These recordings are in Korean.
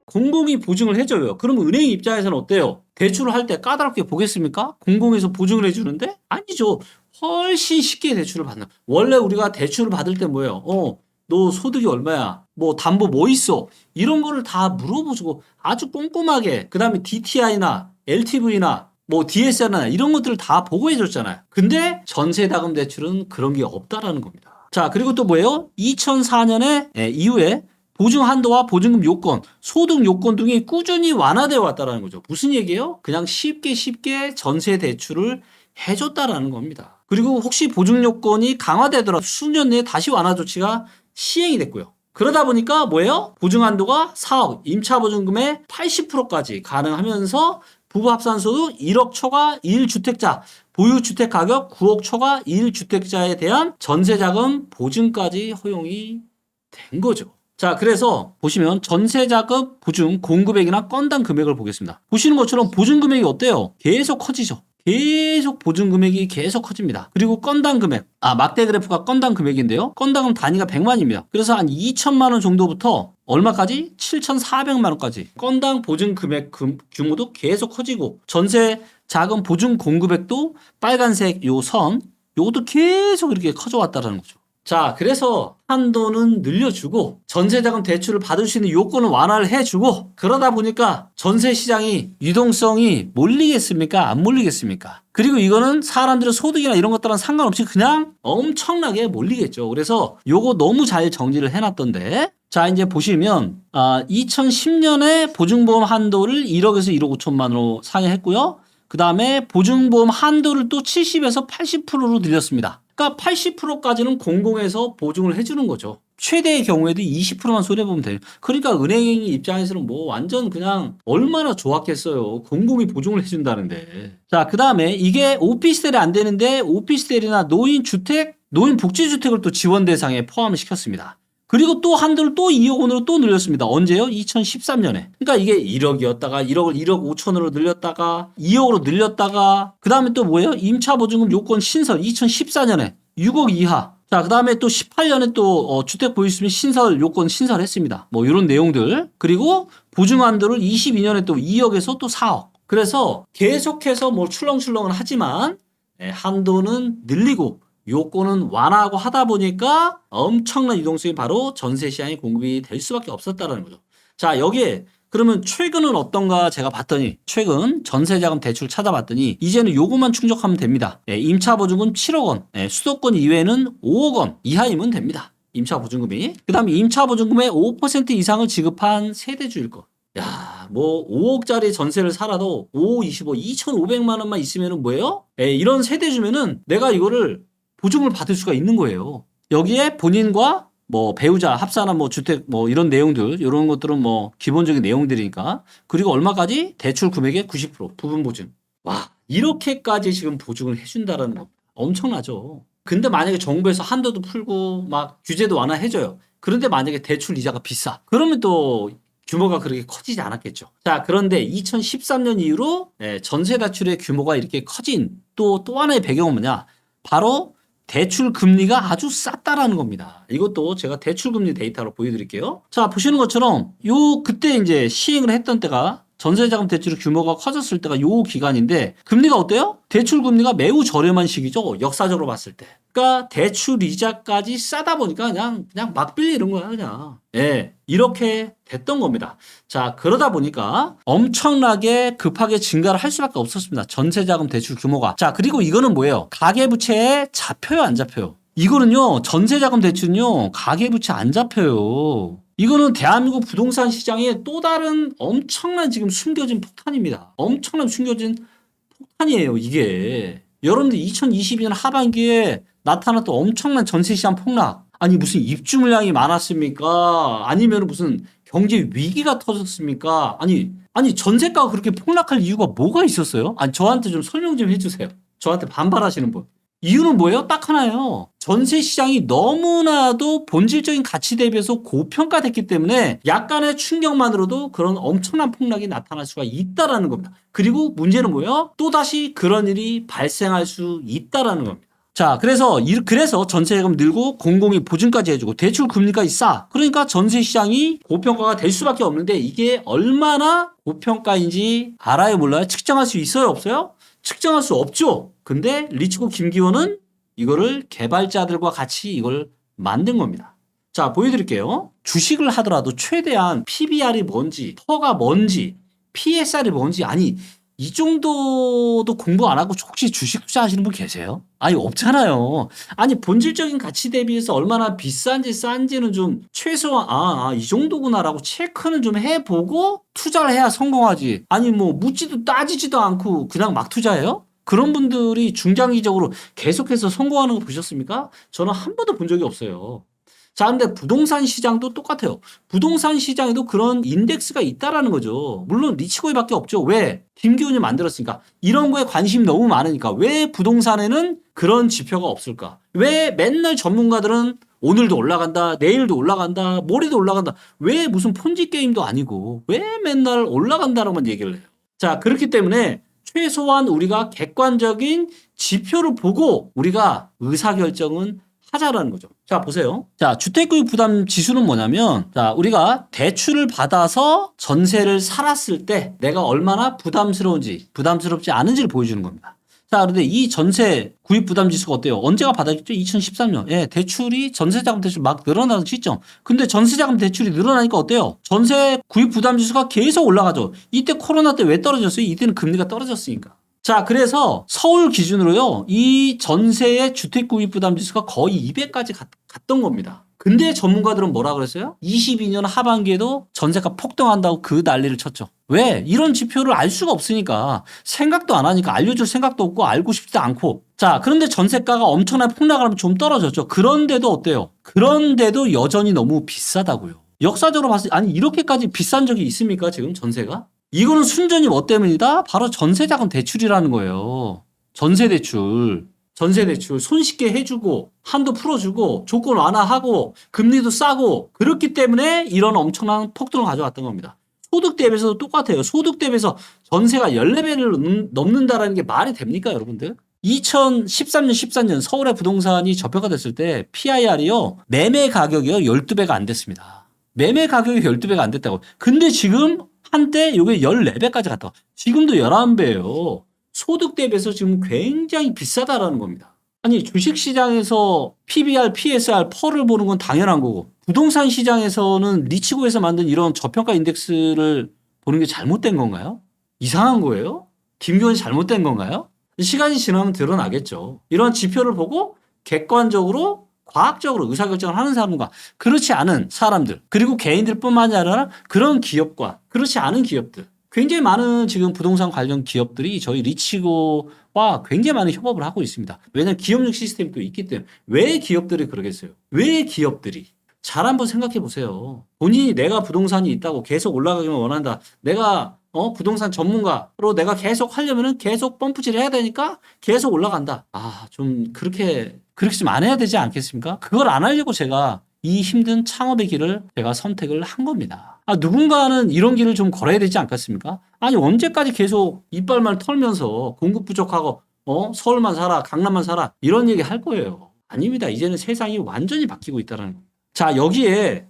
공공이 보증을 해줘요. 그러면 은행 입장에서는 어때요? 대출을 할 때 까다롭게 보겠습니까? 공공에서 보증을 해주는데? 아니죠. 훨씬 쉽게 대출을 받는. 원래 우리가 대출을 받을 때 뭐예요? 너 소득이 얼마야? 뭐 담보 뭐 있어? 이런 거를 다 물어보고 아주 꼼꼼하게 그 다음에 DTI나 LTV나 뭐 DSR나 이런 것들을 다 보고해 줬잖아요. 근데 전세자금 대출은 그런 게 없다라는 겁니다. 자, 그리고 또 뭐예요? 2004년에 이후에 보증 한도와 보증금 요건, 소득 요건 등이 꾸준히 완화되어 왔다는 거죠. 무슨 얘기예요? 그냥 쉽게 전세 대출을 해줬다라는 겁니다. 그리고 혹시 보증 요건이 강화되더라도 수년 내에 다시 완화 조치가 시행이 됐고요. 그러다 보니까 뭐예요? 보증 한도가 4억, 임차 보증금의 80%까지 가능하면서 부부 합산 소득 1억 초과 1주택자, 보유 주택 가격 9억 초과 1주택자에 대한 전세 자금 보증까지 허용이 된 거죠. 자, 그래서 보시면 전세자금 보증 공급액이나 건당 금액을 보겠습니다. 보시는 것처럼 보증 금액이 어때요? 계속 커지죠. 계속 보증 금액이 계속 커집니다. 그리고 건당 금액, 막대 그래프가 건당 금액인데요. 건당은 단위가 100만입니다. 그래서 한 2천만 원 정도부터 얼마까지? 7,400만 원까지 건당 보증 금액 규모도 계속 커지고 전세 자금 보증 공급액도 빨간색 요 선, 요것도 계속 이렇게 커져왔다는 거죠. 자, 그래서 한도는 늘려주고 전세자금 대출을 받을 수 있는 요건을 완화를 해주고 그러다 보니까 전세 시장이 유동성이 몰리겠습니까? 안 몰리겠습니까? 그리고 이거는 사람들의 소득이나 이런 것들은 상관없이 그냥 엄청나게 몰리겠죠. 그래서 요거 너무 잘 정리를 해놨던데 자, 이제 보시면 2010년에 보증보험 한도를 1억에서 1억 5천만으로 상회했고요. 그 다음에 보증보험 한도를 또 70에서 80%로 늘렸습니다. 그러니까 80%까지는 공공에서 보증을 해주는 거죠. 최대의 경우에도 20%만 손해보면 돼요. 그러니까 은행 입장에서는 뭐 완전 그냥 얼마나 좋았겠어요. 공공이 보증을 해준다는데. 자, 그 다음에 이게 오피스텔이 안 되는데 오피스텔이나 노인주택, 노인복지주택을 또 지원 대상에 포함을 시켰습니다. 그리고 또 한도를 또 2억 원으로 또 늘렸습니다. 언제요? 2013년에. 그러니까 이게 1억이었다가 1억을 1억 5천으로 늘렸다가 2억으로 늘렸다가 그 다음에 또 뭐예요? 임차보증금 요건 신설 2014년에 6억 이하. 자, 그 다음에 또 18년에 또 주택 보유수면 신설 요건 신설했습니다. 뭐 이런 내용들. 그리고 보증 한도를 22년에 또 2억에서 또 4억. 그래서 계속해서 뭐 출렁출렁은 하지만 한도는 늘리고 요건은 완화하고 하다 보니까 엄청난 유동성이 바로 전세 시장에 공급이 될 수밖에 없었다는 거죠. 자, 여기에 그러면 최근은 어떤가 제가 봤더니 최근 전세자금 대출 찾아봤더니 이제는 요것만 충족하면 됩니다. 임차보증금 7억 원, 수도권 이외에는 5억 원 이하이면 됩니다. 임차보증금이. 그 다음에 임차보증금의 5% 이상을 지급한 세대주일 것. 야, 뭐 5억짜리 전세를 살아도 5, 25, 2,500만 원만 있으면은 뭐예요? 이런 세대주면은 내가 이거를 보증을 받을 수가 있는 거예요. 여기에 본인과 뭐 배우자 합산한 뭐 주택 뭐 이런 내용들 이런 것들은 뭐 기본적인 내용들이니까 그리고 얼마까지 대출 금액의 90% 부분 보증. 와, 이렇게까지 지금 보증을 해준다라는 거 엄청나죠. 근데 만약에 정부에서 한도도 풀고 막 규제도 완화해줘요. 그런데 만약에 대출 이자가 비싸. 그러면 또 규모가 그렇게 커지지 않았겠죠. 자, 그런데 2013년 이후로 전세 대출의 규모가 이렇게 커진 또 하나의 배경은 뭐냐? 바로 대출 금리가 아주 쌌다라는 겁니다. 이것도 제가 대출 금리 데이터로 보여드릴게요. 자, 보시는 것처럼 그때 이제 시행을 했던 때가 전세자금 대출 규모가 커졌을 때가 요 기간인데 금리가 어때요? 대출 금리가 매우 저렴한 시기죠. 역사적으로 봤을 때. 그러니까 대출 이자까지 싸다 보니까 그냥 막 빌리는 거야, 그냥. 이렇게 됐던 겁니다. 자, 그러다 보니까 엄청나게 급하게 증가를 할 수밖에 없었습니다. 전세자금 대출 규모가. 자, 그리고 이거는 뭐예요? 가계부채에 잡혀요, 안 잡혀요? 이거는요, 전세자금 대출은요, 가계부채 안 잡혀요. 이거는 대한민국 부동산 시장에 또 다른 엄청난 지금 숨겨진 폭탄입니다. 엄청난 숨겨진 폭탄이에요, 이게. 여러분들 2022년 하반기에 나타났던 엄청난 전세시장 폭락. 아니, 무슨 입주 물량이 많았습니까? 아니면 무슨 경제 위기가 터졌습니까? 아니, 전세가가 그렇게 폭락할 이유가 뭐가 있었어요? 아니, 저한테 좀 설명 좀 해주세요. 저한테 반발하시는 분. 이유는 뭐예요? 딱 하나예요. 전세 시장이 너무나도 본질적인 가치 대비해서 고평가됐기 때문에 약간의 충격만으로도 그런 엄청난 폭락이 나타날 수가 있다라는 겁니다. 그리고 문제는 뭐예요? 또다시 그런 일이 발생할 수 있다라는 겁니다. 자, 그래서 전세금 늘고 공공이 보증까지 해주고 대출 금리까지 싸. 그러니까 전세 시장이 고평가가 될 수밖에 없는데 이게 얼마나 고평가인지 알아요, 몰라요? 측정할 수 있어요, 없어요? 측정할 수 없죠. 근데 리치고 김기호는 이거를 개발자들과 같이 이걸 만든 겁니다. 자, 보여드릴게요. 주식을 하더라도 최대한 PBR이 뭔지, 퍼가 뭔지, PSR이 뭔지, 아니, 이 정도도 공부 안 하고 혹시 주식 투자하시는 분 계세요? 아니, 없잖아요. 아니, 본질적인 가치 대비해서 얼마나 비싼지 싼지는 좀 최소한, 이 정도구나라고 체크는 좀 해보고 투자를 해야 성공하지. 아니, 뭐, 묻지도 따지지도 않고 그냥 막 투자해요? 그런 분들이 중장기적으로 계속해서 성공하는 거 보셨습니까? 저는 한 번도 본 적이 없어요. 자, 근데 부동산 시장도 똑같아요. 부동산 시장에도 그런 인덱스가 있다라는 거죠. 물론 리치고이밖에 없죠. 왜? 김기훈이 만들었으니까. 이런 거에 관심이 너무 많으니까. 왜 부동산에는 그런 지표가 없을까? 왜 맨날 전문가들은 오늘도 올라간다, 내일도 올라간다, 모레도 올라간다. 왜 무슨 폰지 게임도 아니고 왜 맨날 올라간다라고만 얘기를 해요? 자, 그렇기 때문에 최소한 우리가 객관적인 지표를 보고 우리가 의사결정은 하자라는 거죠. 자, 보세요. 자, 주택구입 부담 지수는 뭐냐면, 자, 우리가 대출을 받아서 전세를 살았을 때 내가 얼마나 부담스러운지, 부담스럽지 않은지를 보여주는 겁니다. 자, 그런데 이 전세 구입 부담 지수가 어때요? 언제가 바닥이죠? 2013년. 예, 대출이 전세자금 대출 막 늘어나는 시점. 근데 전세자금 대출이 늘어나니까 어때요? 전세 구입 부담 지수가 계속 올라가죠. 이때 코로나 때 왜 떨어졌어요? 이때는 금리가 떨어졌으니까. 자, 그래서 서울 기준으로요, 이 전세의 주택 구입 부담 지수가 거의 200까지 갔던 겁니다. 근데 전문가들은 뭐라 그랬어요? 22년 하반기에도 전세가 폭등한다고 그 난리를 쳤죠. 왜? 이런 지표를 알 수가 없으니까. 생각도 안 하니까 알려줄 생각도 없고 알고 싶지도 않고. 자, 그런데 전세가가 엄청나게 폭락하면 좀 떨어졌죠. 그런데도 어때요? 그런데도 여전히 너무 비싸다고요. 역사적으로 봤을 때 아니 이렇게까지 비싼 적이 있습니까? 지금 전세가? 이거는 순전히 뭐 때문이다? 바로 전세자금 대출이라는 거예요. 전세대출. 전세대출 손쉽게 해주고 한도 풀어주고 조건 완화하고 금리도 싸고 그렇기 때문에 이런 엄청난 폭등을 가져왔던 겁니다. 소득 대비해서도 똑같아요. 소득 대비해서 전세가 14배를 넘는다는 게 말이 됩니까, 여러분들? 2013년, 14년 서울의 부동산이 저평가됐을 때 PIR이요. 매매 가격이요. 12배가 안 됐습니다. 매매 가격이 12배가 안 됐다고. 근데 지금 한때 이게 14배까지 갔다. 지금도 11배예요. 소득 대비해서 지금 굉장히 비싸다라는 겁니다. 아니 주식시장에서 PBR, PSR, 펄을 보는 건 당연한 거고 부동산 시장에서는 리치고에서 만든 이런 저평가 인덱스를 보는 게 잘못된 건가요? 이상한 거예요? 김기훈이 잘못된 건가요? 시간이 지나면 드러나겠죠. 이런 지표를 보고 객관적으로 과학적으로 의사결정을 하는 사람과 그렇지 않은 사람들 그리고 개인들뿐만이 아니라 그런 기업과 그렇지 않은 기업들 굉장히 많은 지금 부동산 관련 기업들이 저희 리치고와 굉장히 많은 협업을 하고 있습니다. 왜냐하면 기업력 시스템이 또 있기 때문에. 왜 기업들이 그러겠어요? 왜 기업들이? 잘 한번 생각해 보세요. 본인이 내가 부동산이 있다고 계속 올라가기만 원한다. 내가 부동산 전문가로 내가 계속 하려면은 계속 펌프질 해야 되니까 계속 올라간다. 좀 그렇게 좀 안 해야 되지 않겠습니까? 그걸 안 하려고 제가 이 힘든 창업의 길을 제가 선택을 한 겁니다. 누군가는 이런 길을 좀 걸어야 되지 않겠습니까? 아니 언제까지 계속 이빨만 털면서 공급 부족하고 서울만 살아 강남만 살아 이런 얘기 할 거예요. 아닙니다. 이제는 세상이 완전히 바뀌고 있다는 겁니다. 자 여기에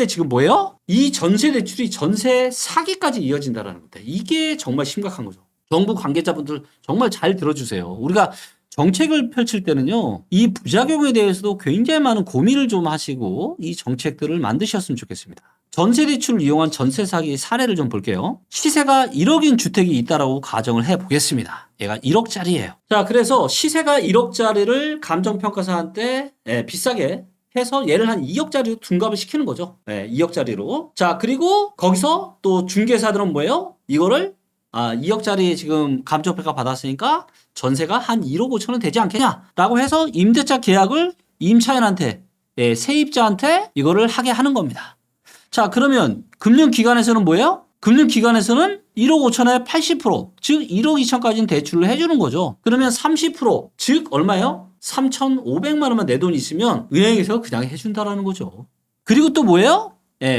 지금 뭐예요? 이 전세 대출이 전세 사기까지 이어진다는 겁니다. 이게 정말 심각한 거죠. 정부 관계자분들 정말 잘 들어주세요. 우리가 정책을 펼칠 때는요, 이 부작용에 대해서도 굉장히 많은 고민을 좀 하시고 이 정책들을 만드셨으면 좋겠습니다. 전세 대출을 이용한 전세 사기 사례를 좀 볼게요. 시세가 1억인 주택이 있다라고 가정을 해 보겠습니다. 얘가 1억짜리예요. 자, 그래서 시세가 1억짜리를 감정평가사한테 비싸게 해서 얘를 한 2억짜리로 둔갑을 시키는 거죠. 2억짜리로. 자, 그리고 거기서 또 중개사들은 뭐예요? 이거를 2억짜리 지금 감정평가 받았으니까 전세가 한 1억 5천 원 되지 않겠냐라고 해서 임대차 계약을 임차인한테 세입자한테 이거를 하게 하는 겁니다. 자 그러면 금융기관에서는 뭐예요? 금융기관에서는 1억 5천에 80% 즉 1억 2천까지는 대출을 해주는 거죠. 그러면 30% 즉 얼마예요? 3,500만 원만 내 돈 있으면 은행에서 그냥 해준다라는 거죠. 그리고 또 뭐예요?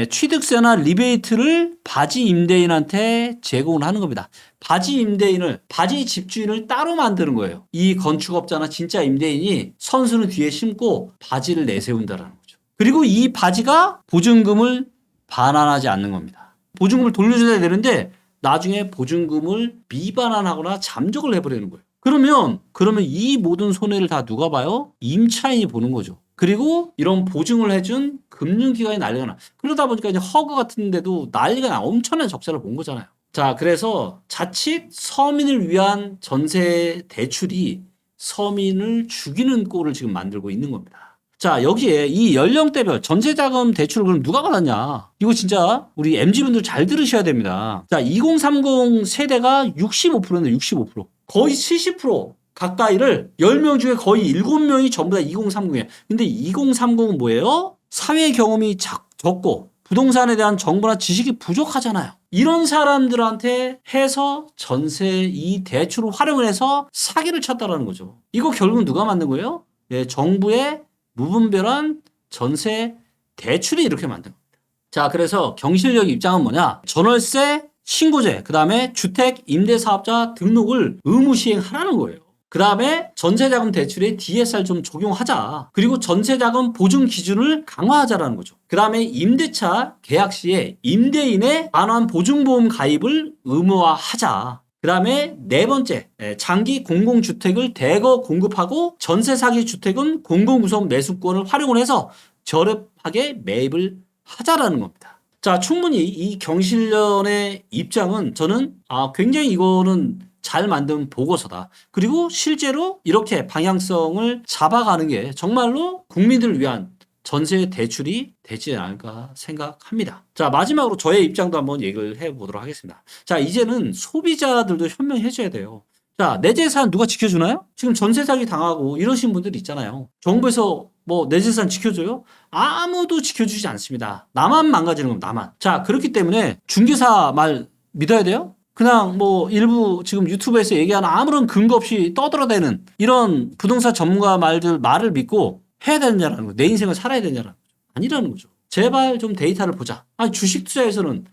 취득세나 리베이트를 바지 임대인한테 제공을 하는 겁니다. 바지 집주인을 따로 만드는 거예요. 이 건축업자나 진짜 임대인이 선수는 뒤에 심고 바지를 내세운다라는 거죠. 그리고 이 바지가 보증금을 반환하지 않는 겁니다. 보증금을 돌려줘야 되는데 나중에 보증금을 미반환하거나 잠적을 해버리는 거예요. 그러면 이 모든 손해를 다 누가 봐요? 임차인이 보는 거죠. 그리고 이런 보증을 해준 금융기관이 난리가 나. 그러다 보니까 이제 허그 같은 데도 난리가 나. 엄청난 적자를 본 거잖아요. 자, 그래서 자칫 서민을 위한 전세 대출이 서민을 죽이는 꼴을 지금 만들고 있는 겁니다. 자, 여기에 이 연령대별 전세자금 대출을 그럼 누가 받았냐? 이거 진짜 우리 MZ분들 잘 들으셔야 됩니다. 자, 2030 세대가 65%인데 65%. 거의 70% 가까이를 10명 중에 거의 7명이 전부 다 2030이에요. 근데 2030은 뭐예요? 사회 경험이 적고 부동산에 대한 정보나 지식이 부족하잖아요. 이런 사람들한테 해서 전세 이 대출을 활용을 해서 사기를 쳤다라는 거죠. 이거 결국은 누가 만든 거예요? 정부의 무분별한 전세 대출이 이렇게 만든 겁니다. 자, 그래서 경실련 입장은 뭐냐? 전월세 신고제, 그 다음에 주택 임대사업자 등록을 의무 시행하라는 거예요. 그 다음에 전세자금 대출에 DSR 좀 적용하자. 그리고 전세자금 보증 기준을 강화하자라는 거죠. 그 다음에 임대차 계약 시에 임대인의 반환 보증보험 가입을 의무화하자. 그 다음에 네 번째, 장기 공공주택을 대거 공급하고 전세 사기 주택은 공공구성 매수권을 활용을 해서 저렴하게 매입을 하자라는 겁니다. 자, 충분히 이 경실련의 입장은 저는 굉장히 이거는 잘 만든 보고서다. 그리고 실제로 이렇게 방향성을 잡아가는 게 정말로 국민들을 위한 전세 대출이 되지 않을까 생각합니다. 자, 마지막으로 저의 입장도 한번 얘기를 해보도록 하겠습니다. 자, 이제는 소비자들도 현명해져야 돼요. 자, 내 재산 누가 지켜주나요? 지금 전세 사기 당하고 이러신 분들 있잖아요. 정부에서 내 재산 지켜줘요? 아무도 지켜주지 않습니다. 나만 망가지는 겁니다. 나만. 자, 그렇기 때문에 중개사 말 믿어야 돼요? 그냥 일부 지금 유튜브에서 얘기하는 아무런 근거 없이 떠들어대는 이런 부동산 전문가 말을 믿고 해야 되느냐라는 거예요. 내 인생을 살아야 되느냐라는 거죠. 아니라는 거죠. 제발 좀 데이터를 보자. 주식 투자에서는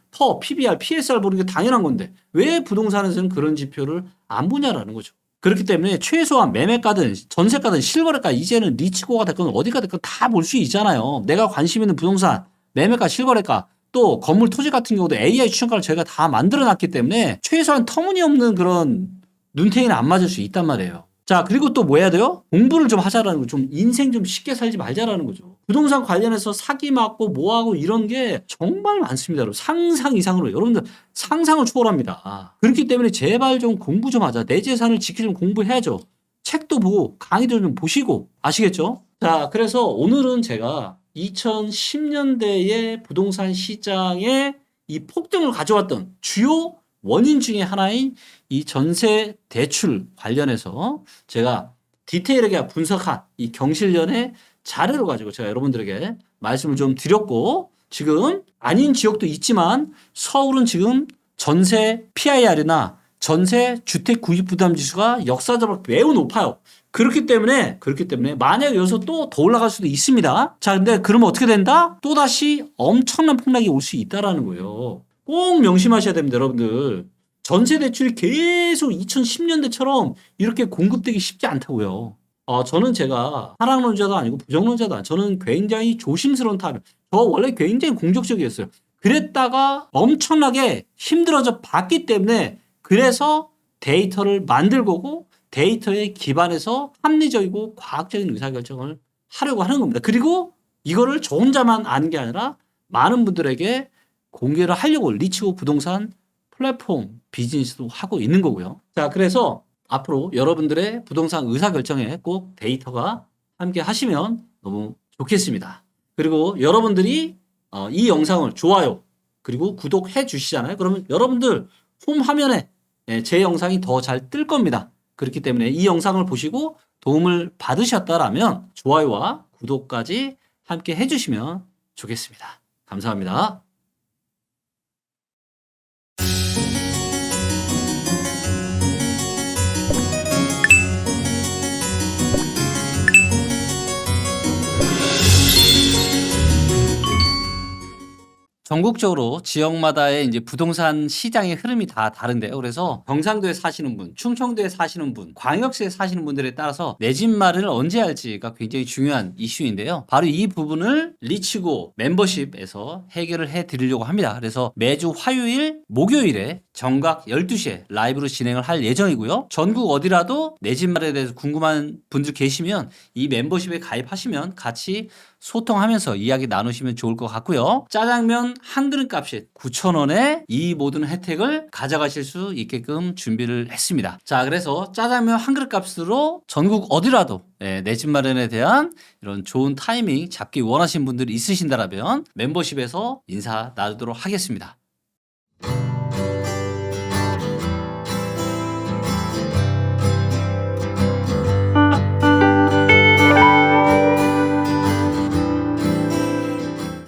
PBR, PSR 보는 게 당연한 건데 왜 부동산에서는 그런 지표를 안 보냐라는 거죠. 그렇기 때문에 최소한 매매가든 전세가든 실거래가 이제는 리치고가 됐건 어디가 됐건 다 볼 수 있잖아요. 내가 관심 있는 부동산, 매매가, 실거래가, 또 건물 토지 같은 경우도 AI 추천가를 저희가 다 만들어 놨기 때문에 최소한 터무니없는 그런 눈탱이는 안 맞을 수 있단 말이에요. 자, 그리고 또 뭐 해야 돼요? 공부를 좀 하자라는 거죠. 좀 인생 좀 쉽게 살지 말자라는 거죠. 부동산 관련해서 사기 맞고 뭐하고 이런 게 정말 많습니다. 상상 이상으로. 여러분들 상상을 초월합니다. 그렇기 때문에 제발 좀 공부 좀 하자. 내 재산을 지키려면 공부해야죠. 책도 보고 강의도 좀 보시고 아시겠죠? 자, 그래서 오늘은 제가 2010년대의 부동산 시장의 이 폭등을 가져왔던 주요 원인 중에 하나인 이 전세 대출 관련해서 제가 디테일하게 분석한 이 경실련의 자료를 가지고 제가 여러분들에게 말씀을 좀 드렸고, 지금 아닌 지역도 있지만 서울은 지금 전세 PIR이나 전세 주택 구입 부담 지수가 역사적으로 매우 높아요. 그렇기 때문에 만약에 여기서 또 더 올라갈 수도 있습니다. 자, 근데 그러면 어떻게 된다? 또다시 엄청난 폭락이 올 수 있다라는 거예요. 꼭 명심하셔야 됩니다, 여러분들. 전세 대출이 계속 2010년대처럼 이렇게 공급되기 쉽지 않다고요. 저는 제가 하락론자도 아니고 부정론자도 아니고 저는 굉장히 조심스러운 타입. 저 원래 굉장히 공격적이었어요. 그랬다가 엄청나게 힘들어져 봤기 때문에 그래서 데이터를 만들 거고 데이터에 기반해서 합리적이고 과학적인 의사결정을 하려고 하는 겁니다. 그리고 이거를 저 혼자만 아는 게 아니라 많은 분들에게 공개를 하려고 리치고 부동산 플랫폼 비즈니스도 하고 있는 거고요. 자, 그래서 앞으로 여러분들의 부동산 의사결정에 꼭 데이터가 함께 하시면 너무 좋겠습니다. 그리고 여러분들이 이 영상을 좋아요 그리고 구독해 주시잖아요. 그러면 여러분들 홈 화면에 제 영상이 더 잘 뜰 겁니다. 그렇기 때문에 이 영상을 보시고 도움을 받으셨다라면 좋아요와 구독까지 함께 해주시면 좋겠습니다. 감사합니다. 전국적으로 지역마다의 이제 부동산 시장의 흐름이 다 다른데요. 그래서 경상도에 사시는 분, 충청도에 사시는 분, 광역시에 사시는 분들에 따라서 내 집 마련을 언제 할지가 굉장히 중요한 이슈인데요. 바로 이 부분을 리치고 멤버십에서 해결을 해 드리려고 합니다. 그래서 매주 화요일, 목요일에 정각 12시에 라이브로 진행을 할 예정이고요. 전국 어디라도 내 집 마련에 대해서 궁금한 분들 계시면 이 멤버십에 가입하시면 같이 소통하면서 이야기 나누시면 좋을 것 같고요. 짜장면 한 그릇 값이 9,000원에 이 모든 혜택을 가져가실 수 있게끔 준비를 했습니다. 자, 그래서 짜장면 한 그릇 값으로 전국 어디라도 내 집 마련에 대한 이런 좋은 타이밍 잡기 원하시는 분들이 있으신다라면 멤버십에서 인사 나누도록 하겠습니다.